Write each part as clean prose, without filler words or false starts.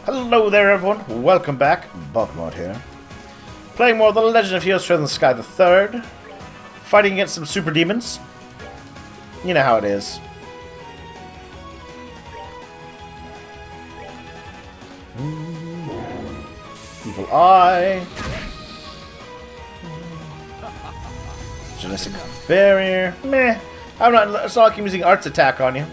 Hello there everyone, welcome back, BogMod here. Playing more of The Legend of Heroes Trail in the Sky the Third. Fighting against some super demons. You know how it is. Evil Eye. Genetic Barrier. Meh. It's not like I'm using Art's attack on you.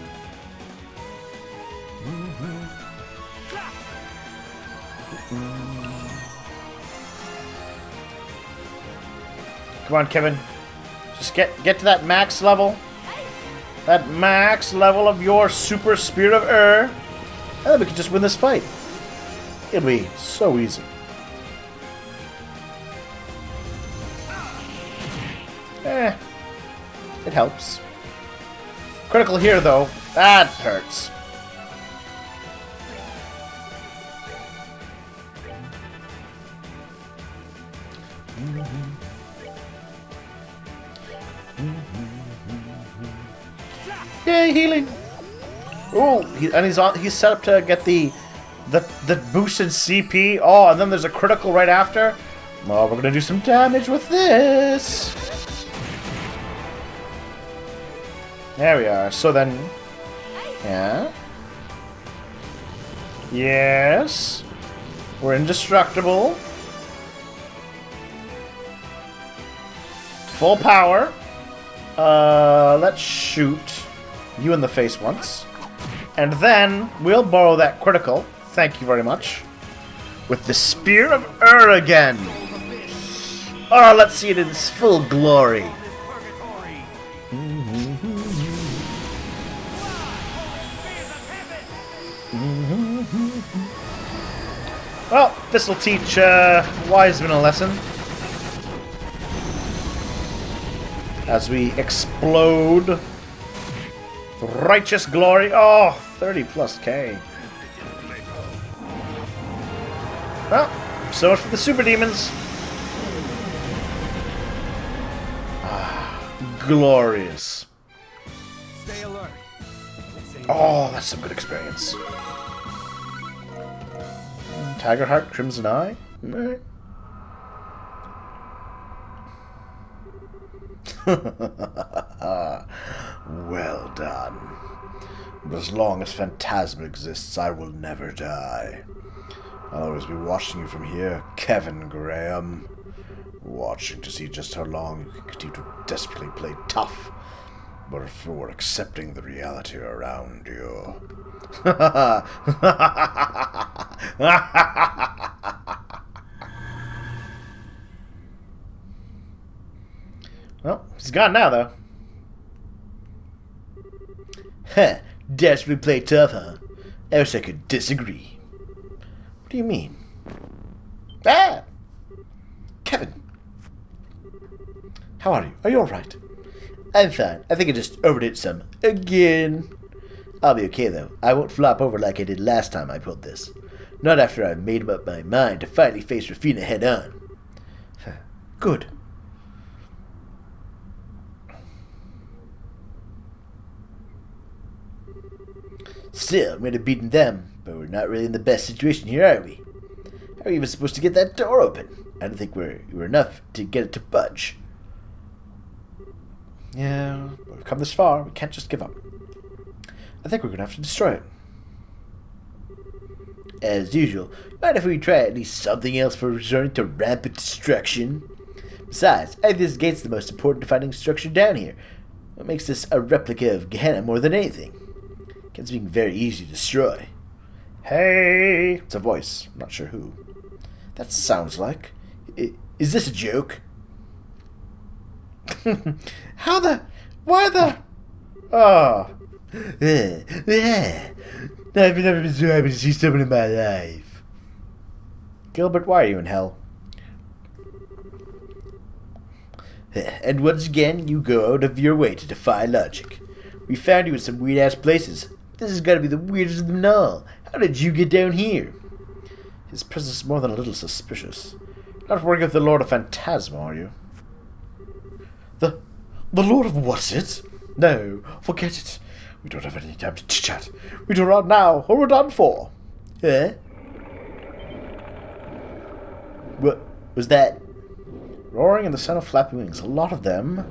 Come on, Kevin. Just get to that max level. That max level of your super spirit of and then we can just win this fight. It'll be so easy. It helps. Critical here, though. That hurts. Yay, healing! Oh, he's set up to get the boosted CP. Oh, and then there's a critical right after. Oh, we're gonna do some damage with this. There we are. So then, yeah, yes, we're indestructible. Full power. Let's shoot you in the face once. And then we'll borrow that critical. Thank you very much. With the Spear of again. Oh, let's see it in its full glory. Well, this'll teach Wiseman a lesson. As we explode. Righteous glory. Oh, 30 plus K. Well, so much for the super demons. Glorious. Stay alert. Oh, that's some good experience. Tiger Heart, Crimson Eye. Well done. But as long as Phantasma exists, I will never die. I'll always be watching you from here, Kevin Graham. Watching to see just how long you can continue to desperately play tough, but before accepting the reality around you. Well, he's gone now, though. Huh, desperately play tough, huh? I wish I could disagree. What do you mean? Ah! Kevin! How are you? Are you alright? I'm fine. I think I just overdid some. Again. I'll be okay, though. I won't flop over like I did last time I pulled this. Not after I made up my mind to finally face Rafina head-on. Good. Still, we might have beaten them, but we're not really in the best situation here, are we? How are we even supposed to get that door open? I don't think we're enough to get it to budge. Yeah, we've come this far. We can't just give up. I think we're going to have to destroy it. As usual, mind if we try at least something else for resorting to rampant destruction? Besides, I think this gate's the most important defining structure down here. What makes this a replica of Gehenna more than anything? It's being very easy to destroy. Hey! It's a voice. I'm not sure who. That sounds like... Is this a joke? How the... Why the... Oh. I've never been so happy to see someone in my life. Gilbert, why are you in hell? And once again, you go out of your way to defy logic. We found you in some weird-ass places. This has got to be the weirdest of them all. How did you get down here? His presence is more than a little suspicious. Not working with the Lord of Phantasma, are you? The Lord of what's it? No, forget it. We don't have any time to chit-chat. We do run now, or we're done for. Eh? What was that? Roaring in the sound of flapping wings. A lot of them.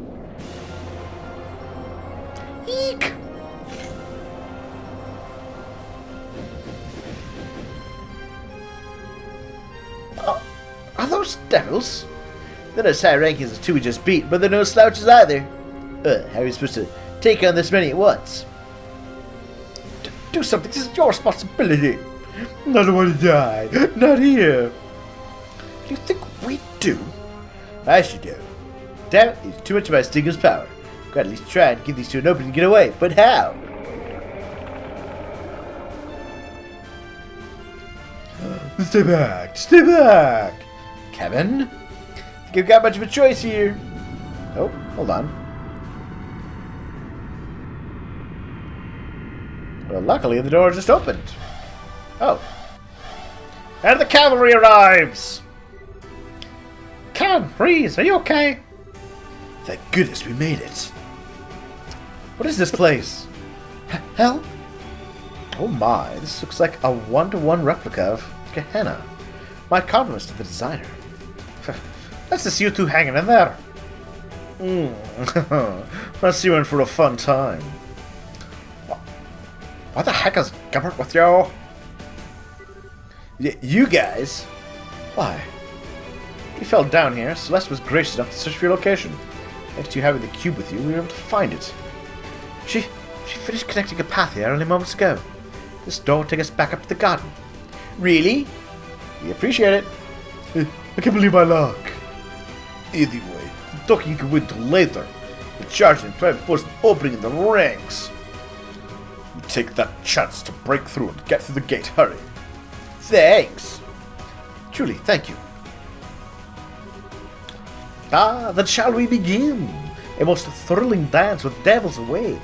Eek! Are those devils? They're not as high ranking as the two we just beat, but they're no slouches either. How are you supposed to take on this many at once? Do something. This is your responsibility. I don't want to die. Not here. Do you think we do? I should do. Damn it, it's too much of my Stinger's power. Gotta at least try and give these two an opening to get away. But how? Stay back. Stay back. Kevin? Think you've got much of a choice here. Oh, hold on. Well, luckily the door just opened. Oh. And the cavalry arrives! Kevin, Reese, are you okay? Thank goodness we made it. What is this place? Hell? Oh my, this looks like a one-to-one replica of Gehenna. My compliments to the designer. Let's just you two hanging in there. Let's you in for a fun time. What the heck is Gibbert with you? You guys? Why? You fell down here. Celeste was gracious enough to search for your location. Thanks to you having the cube with you, we were able to find it. She finished connecting a path here only moments ago. This door will take us back up to the garden. Really? We appreciate it. I can't believe my luck. Either way, ducking can wait till later. The charge and try to force an opening in the ranks. You take that chance to break through and get through the gate. Hurry. Thanks. Truly, thank you. Then shall we begin? A most thrilling dance with devils await.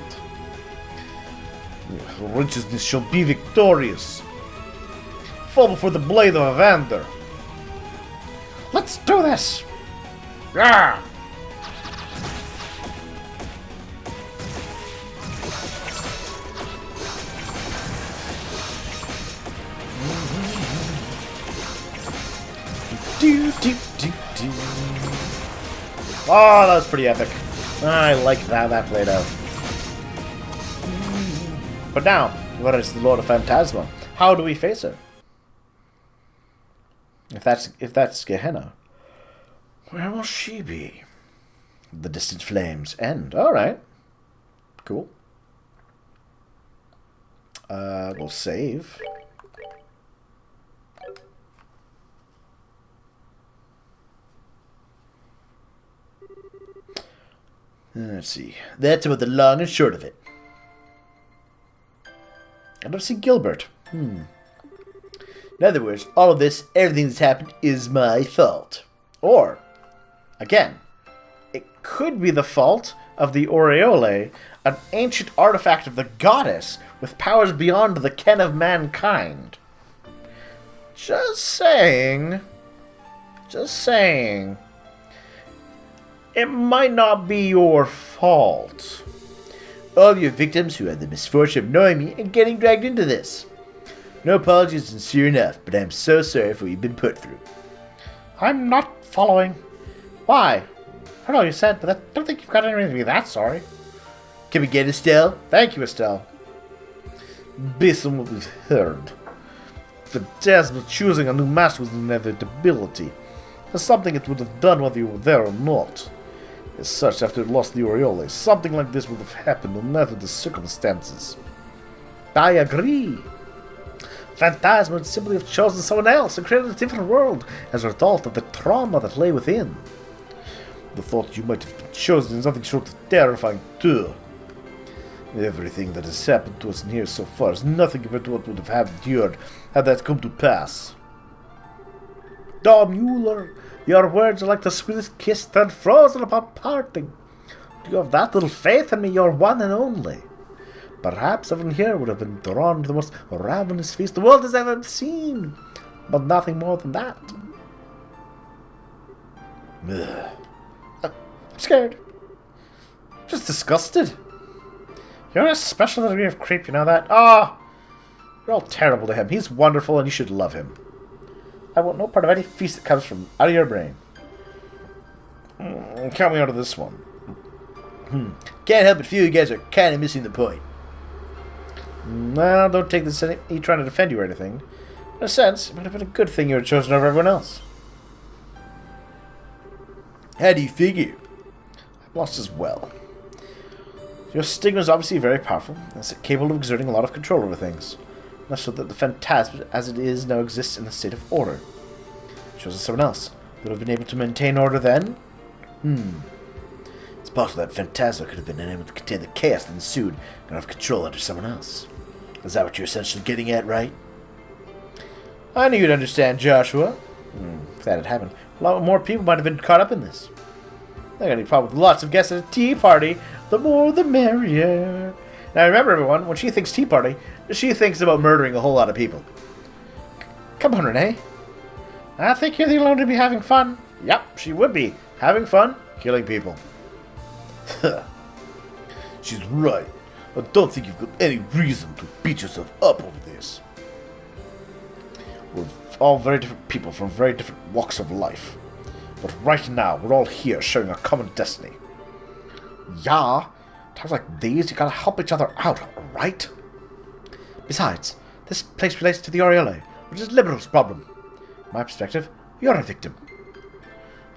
Righteousness shall be victorious. Fall before the blade of Evander. Let's do this! Ah! Oh, that was pretty epic. I like how that played out. But now, what is the Lord of Phantasma? How do we face her? If that's Gehenna, where will she be? The distant flames end. All right, cool. We'll save. Let's see. That's about the long and short of it. I don't see Gilbert. In other words, all of this, everything that's happened, is my fault. Or, again, it could be the fault of the Aureole, an ancient artifact of the goddess with powers beyond the ken of mankind. Just saying. Just saying. It might not be your fault. All of you victims who had the misfortune of knowing me and getting dragged into this. No apology is sincere enough, but I'm so sorry for what you've been put through. I'm not following. Why? I know you said, but I don't think you've got any reason to be that sorry. Can we get Estelle? Thank you, Estelle. Based on what we've heard, the task of choosing a new master was an inevitability. It's something it would have done whether you were there or not. As such, after it lost the Aureole, something like this would have happened no matter the circumstances. I agree. Phantasma would simply have chosen someone else and created a different world as a result of the trauma that lay within. The thought you might have been chosen is nothing short of terrifying too. Everything that has happened to us in here so far is nothing compared to what would have endured had that come to pass. Dom Mueller, your words are like the sweetest kiss that frozen upon parting. Do you have that little faith in me, your one and only? Perhaps everyone here would have been drawn to the most ravenous feast the world has ever seen, but nothing more than that. I'm scared. Just disgusted. You're a special degree of creep, you know that? Ah! You're all terrible to him. He's wonderful and you should love him. I want no part of any feast that comes from out of your brain. Count me out of this one. Can't help but feel you guys are kind of missing the point. Well, don't take this as me trying to defend you or anything. In a sense, it would have been a good thing you were chosen over everyone else. How do you figure? I'm lost as well. Your stigma is obviously very powerful, and it's capable of exerting a lot of control over things. Enough so that the phantasm, as it is, now exists in a state of order. Chosen someone else. Would have been able to maintain order then? It's possible that Phantasma could have been unable to contain the chaos that ensued and have control under someone else. Is that what you're essentially getting at, right? I knew you'd understand, Joshua. If that had happened, a lot more people might have been caught up in this. I got any problem with lots of guests at a tea party. The more the merrier. Now remember, everyone, when she thinks tea party, she thinks about murdering a whole lot of people. Come on, Renee. I think you're the only one to be having fun. Yep, she would be. Having fun, killing people. She's right. I don't think you've got any reason to beat yourself up over this. We're all very different people from very different walks of life. But right now, we're all here sharing a common destiny. Yeah, times like these, you gotta help each other out, right? Besides, this place relates to the Oriole, which is Liberal's problem. From my perspective, you're a victim.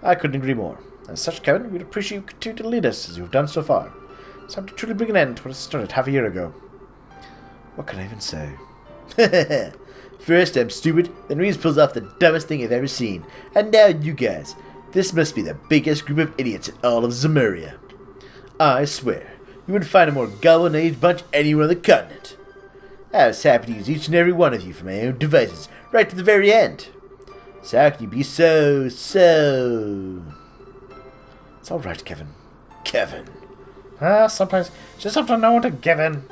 I couldn't agree more. As such, Kevin, we'd appreciate you continue to lead us as you've done so far. It's time to truly bring an end to what started half a year ago. What can I even say? First, I'm stupid, then Reeves pulls off the dumbest thing I've ever seen. And now you guys. This must be the biggest group of idiots in all of Zemuria. I swear, you wouldn't find a more gullible-aged bunch anywhere on the continent. I was happy to use each and every one of you for my own devices, right to the very end. So how can you be so... It's alright, Kevin. Kevin. Sometimes you just have to know when to give in.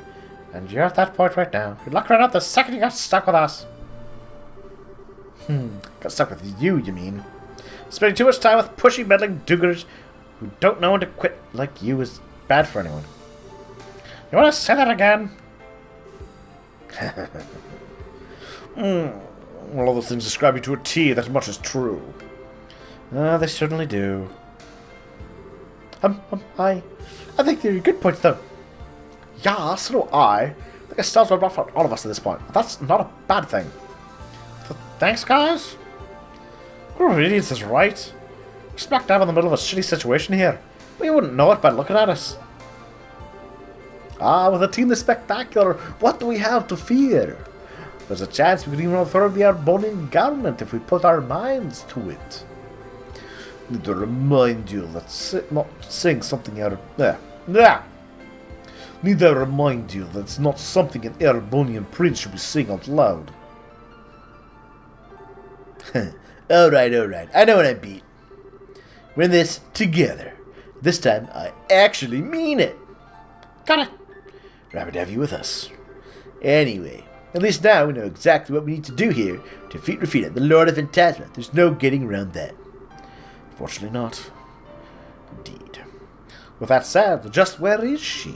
And you're at that point right now. Good luck right out the second you got stuck with us. Got stuck with you mean? Spending too much time with pushy, meddling do-gooders who don't know when to quit like you is bad for anyone. You want to say that again? Well, all those things describe you to a T, that much is true. They certainly do. I think they're good points, though. Yeah, so do I. I think Estelle's rubbed off on all of us at this point. That's not a bad thing. So, thanks, guys. Group of idiots is right. We're smack dab in the middle of a shitty situation here. But you wouldn't know it by looking at us. With a team this spectacular, what do we have to fear? There's a chance we could even overthrow the Arbonian government if we put our minds to it. Need to remind you that not saying something out of there. Need to remind you that it's not something an Arbonian prince should be saying out loud. Alright. I know what I beat. We're in this together. This time, I actually mean it. Got it. Rather have you with us. Anyway, at least now we know exactly what we need to do here to defeat Rafina, the Lord of Phantasma. There's no getting around that. Fortunately not. Indeed. With that said, just where is she?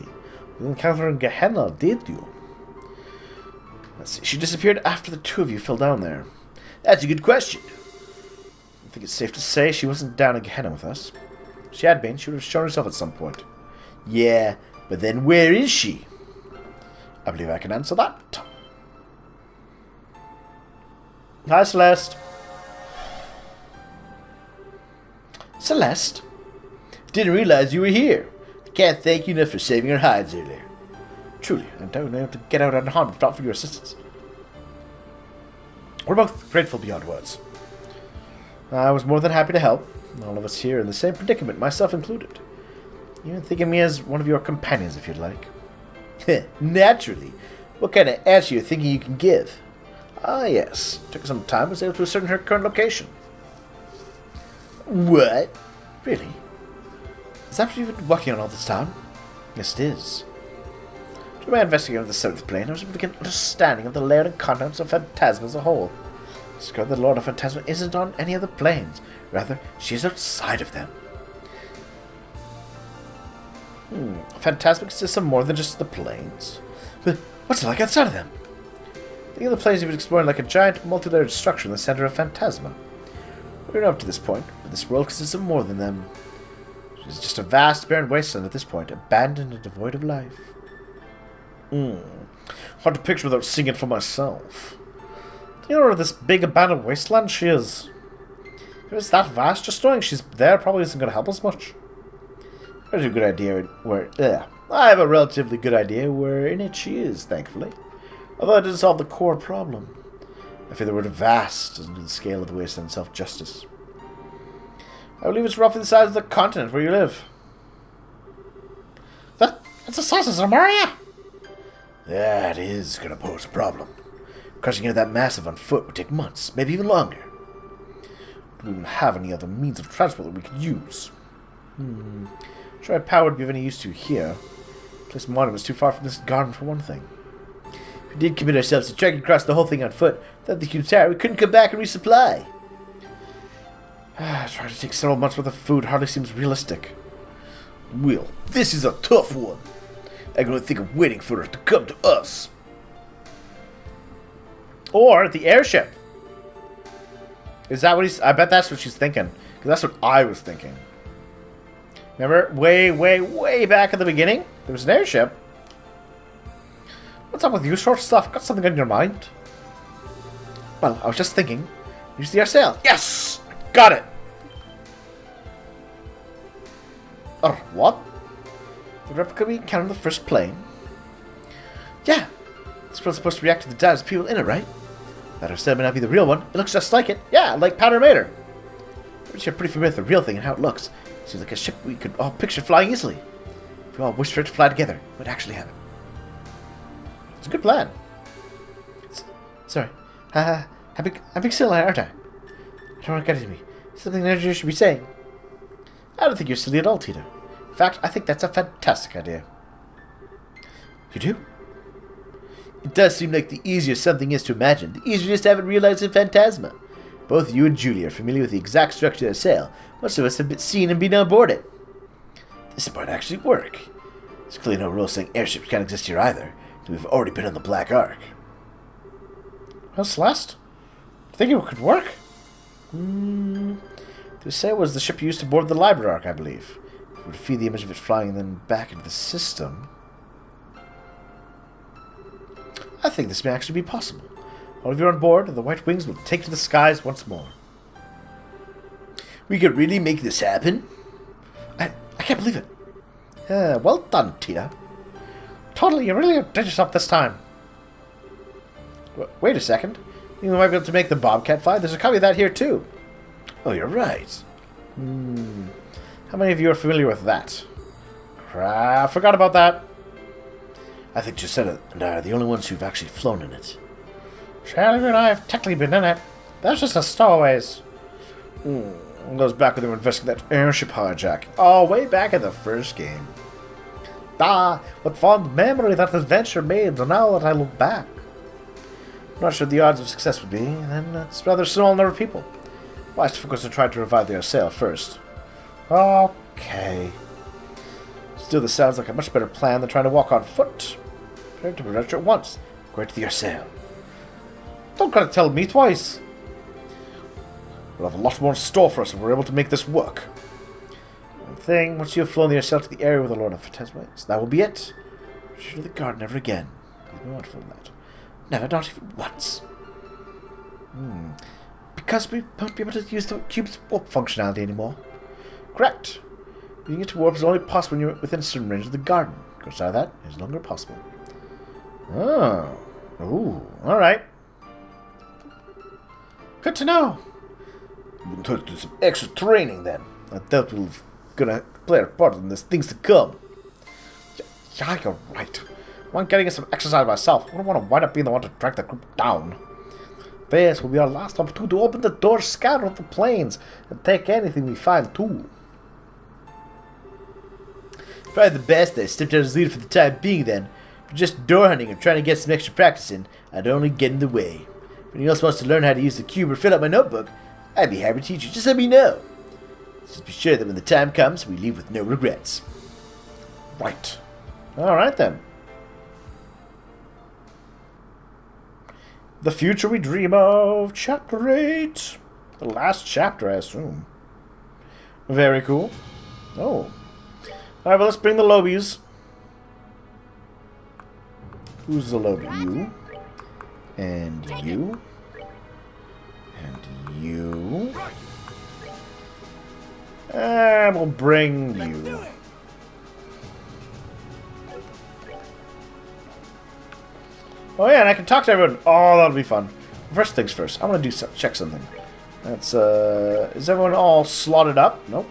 You encountered her in Gehenna, did you? Let's see. She disappeared after the two of you fell down there. That's a good question. I think it's safe to say she wasn't down in Gehenna with us. If she had been, she would have shown herself at some point. Yeah, but then where is she? I believe I can answer that. Hi, Celeste. Celeste? Didn't realize you were here. I can't thank you enough for saving our hides earlier. Truly, I don't know how to get out unharmed if not for your assistance. We're both grateful beyond words. I was more than happy to help. All of us here in the same predicament, myself included. You can think of me as one of your companions if you'd like. Naturally. What kind of answer you're thinking you can give? Ah, yes. Took some time, was able to ascertain her current location. What? Really? Is that what you've been working on all this time? Yes, it is. Through my investigation of the seventh plane, I was able to get an understanding of the layout and contents of Phantasma as a whole. I discovered that the Lord of Phantasma isn't on any of the planes. Rather, she is outside of them. Phantasma consists of more than just the planes. But what's it like outside of them? Think of the planes you've been exploring like a giant multi-layered structure in the center of Phantasma. We're up to this point, but this world consists of more than them. It is just a vast, barren wasteland at this point, abandoned and devoid of life. Hard to picture without seeing it for myself. Do you know where this big abandoned wasteland she is? If it's that vast, just knowing she's there probably isn't going to help us much. I have a good idea where... I have a relatively good idea where in it she is, thankfully. Although it didn't solve the core problem. I feel the word vast doesn't do the scale of the wasteland itself justice. I believe it's roughly the size of the continent where you live. That's the size of Zamaria? That is going to pose a problem. Crushing into that massive on foot would take months, maybe even longer. Do we even have any other means of transport that we could use? Sure, power would be of any use to here. Place Modern was too far from this garden for one thing. If we did commit ourselves to trekking across the whole thing on foot, without the huge tower, we couldn't come back and resupply. Trying to take several months worth of food hardly seems realistic. Will, this is a tough one. I can only think of waiting for her to come to us. Or the airship. Is that what he's... I bet that's what she's thinking. Because that's what I was thinking. Remember? Way back at the beginning? There was an airship. What's up with you short stuff? Got something on your mind? Well, I was just thinking. Use the RSL. Yes! Got it! What? The replica we encountered on the first plane? Yeah. This one's supposed to react to the data of people in it, right? That RSL may not be the real one. It looks just like it. Yeah, like Powder Mater. But you're pretty familiar with the real thing and how it looks. Seems like a ship we could all picture flying easily. If we all wish for it to fly together, it would actually happen. It's a good plan. Sorry. I'm being silly, aren't I? I don't want to get into me. Something that you should be saying. I don't think you're silly at all, Tito. In fact, I think that's a fantastic idea. You do? It does seem like the easier something is to imagine, the easier it is to have it realized in Phantasma. Both you and Julie are familiar with the exact structure of the sail. Most of us have seen and been on board it. This might actually work. There's clearly no rule saying airships can't exist here either. We've already been on the Black Ark. Well, Celeste? Do you think it could work? The sail was the ship used to board the Library Ark, I believe. It would feed the image of it flying and then back into the system. I think this may actually be possible. All of you on board, and the White Wings will take to the skies once more. We could really make this happen? I can't believe it. Well done, Tina. Totally, you really did yourself this time. Wait a second. You might be able to make the Bobcat fly. There's a copy of that here, too. Oh, you're right. How many of you are familiar with that? Crap, forgot about that. I think you said it, and are the only ones who've actually flown in it. Charlie and I have technically been in it. That's just a stowaways. Goes back when they were investigating that airship hijack. Oh, way back in the first game. What fond memory that adventure made, now that I look back. I'm not sure the odds of success would be, and it's rather small number of people. Wise to focus on trying to revive their sail first. Okay. Still, this sounds like a much better plan than trying to walk on foot. Prepare to adventure at once. Go to your sail. Don't gotta tell me twice. We'll have a lot more in store for us if we're able to make this work. One thing, once you have flown yourself to the area with the Lord of Phantasma, that will be it. Return to the garden never again. Leave me wonderful that. Never, not even once. Because we won't be able to use the cube's warp functionality anymore. Correct. Using it to warp is only possible when you're within a certain range of the garden. Outside of that, it is no longer possible. Oh. Ooh. Alright. Good to know. We'll have to do some extra training then. I doubt we're gonna play a part in this things to come. Yeah, you're right. I'm getting some exercise myself. I don't want to wind up being the one to drag the group down. This will be our last opportunity to open the door, scout out the planes, and take anything we find too. Probably the best I stepped out as leader for the time being then. For just door hunting and trying to get some extra practice in, I'd only get in the way. If anyone else wants to learn how to use the cube or fill out my notebook, I'd be happy to teach you. Just let me know. Just be sure that when the time comes, we leave with no regrets. Right. Alright then. The future we dream of. Chapter 8. The last chapter, I assume. Very cool. Oh. Alright, well, let's bring the lobies. Who's the lobby? You. And you. And you. And we'll bring you. Oh yeah, and I can talk to everyone. Oh, that'll be fun. First things first. I'm gonna check something. That's is everyone all slotted up? Nope.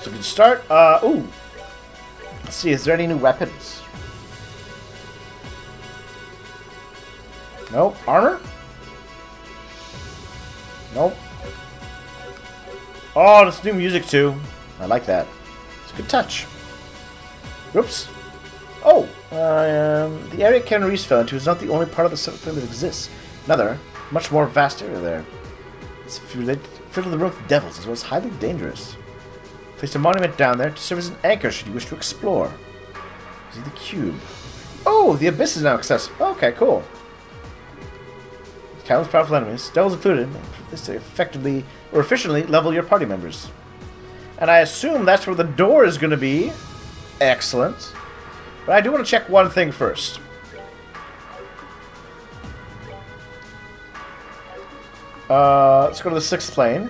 So we can start. Ooh. Let's see. Is there any new weapons? Nope. Armor? Nope. Oh, it's new music too. I like that. It's a good touch. Whoops. Oh, the area Ken Reese fell into is not the only part of the submarine that exists. Another, much more vast area there. It's filled with the room with devils, as well as highly dangerous. Place a monument down there to serve as an anchor should you wish to explore. See the cube. Oh, the abyss is now accessible. Okay, cool. Countless powerful enemies, devils included, this to effectively or efficiently level your party members. And I assume that's where the door is going to be. Excellent. But I do want to check one thing first. Let's go to the 6th plane.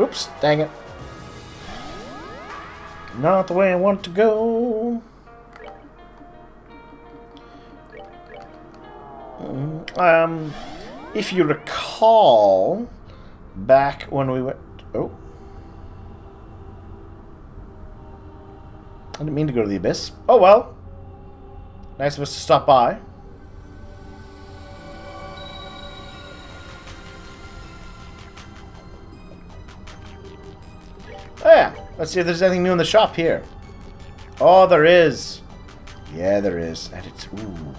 Oops, dang it. Not the way I want to go. If you recall, back when we went... Oh. I didn't mean to go to the abyss. Oh well. Nice of us to stop by. Oh yeah. Let's see if there's anything new in the shop here. Oh, there is. Yeah, there is. And it's... Ooh.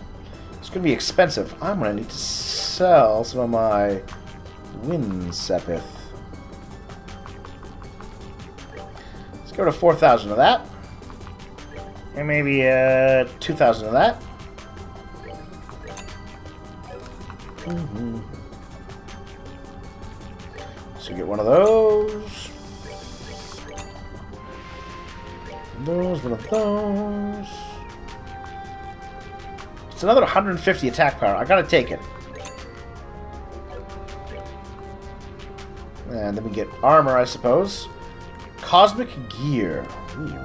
It's going to be expensive. I'm going to need to sell some of my wind sepith. Let's go to 4,000 of that. And maybe 2,000 of that. So get one of those. One of those. It's another 150 attack power. I gotta take it. And then we get armor, I suppose. Cosmic gear. Ooh.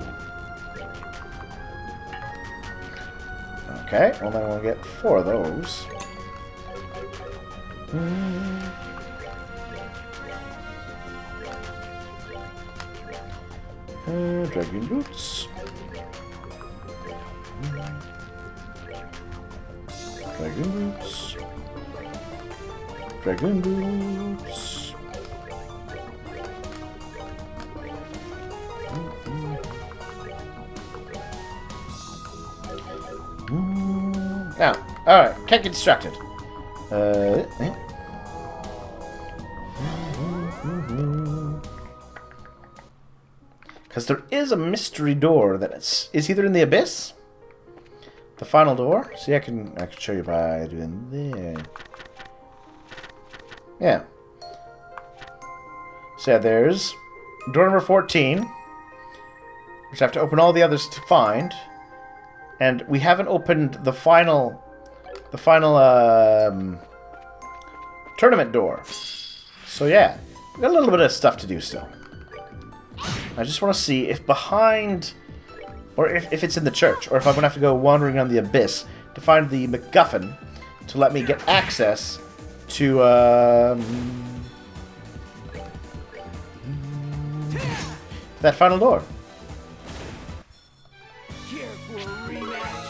Okay, well then we'll get 4 of those. Dragon boots. Dragon boots. Dragon boots. Now, alright, can't get distracted. Because there is a mystery door that is either in the abyss, the final door. See, I can show you by doing there. Yeah. So yeah, there's door number 14, which I have to open all the others to find, and we haven't opened the final tournament door. So yeah, we got a little bit of stuff to do still. I just want to see if behind, or if it's in the church, or if I'm going to have to go wandering on the abyss to find the MacGuffin to let me get access to that final door. Here for a rematch.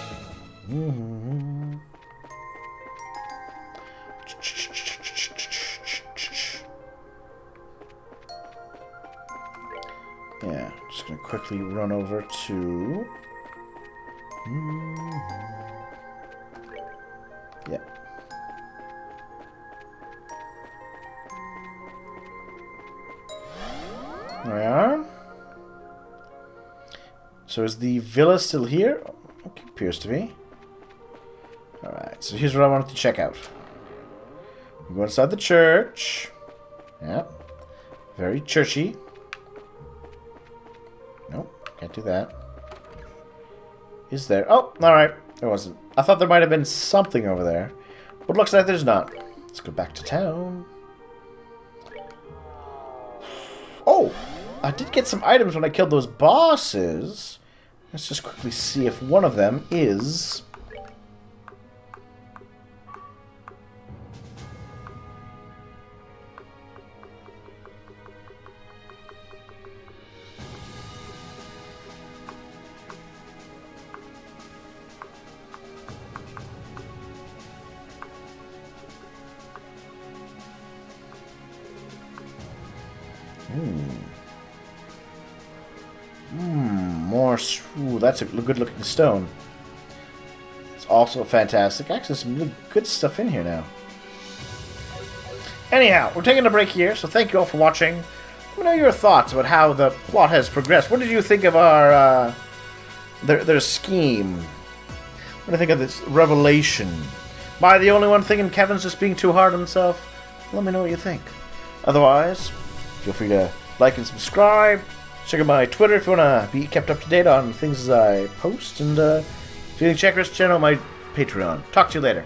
Yeah, just gonna quickly run over to... Yeah. There we are. So is the villa still here? Okay, appears to be. Alright, so here's what I wanted to check out. We go inside the church. Yep. Very churchy. Nope, can't do that. Is there? Oh, alright. There wasn't. I thought there might have been something over there. But looks like there's not. Let's go back to town. Oh! I did get some items when I killed those bosses. Let's just quickly see if one of them is... more... Ooh, that's a good-looking stone. It's also fantastic. Actually, there's some really good stuff in here now. Anyhow, we're taking a break here, so thank you all for watching. Let me know your thoughts about how the plot has progressed. What did you think of our, their scheme? What do you think of this revelation? Am I the only one thinking Kevin's just being too hard on himself? Let me know what you think. Otherwise, feel free to like and subscribe. Check out my Twitter if you want to be kept up to date on things I post. And if you check this channel, my Patreon. Talk to you later.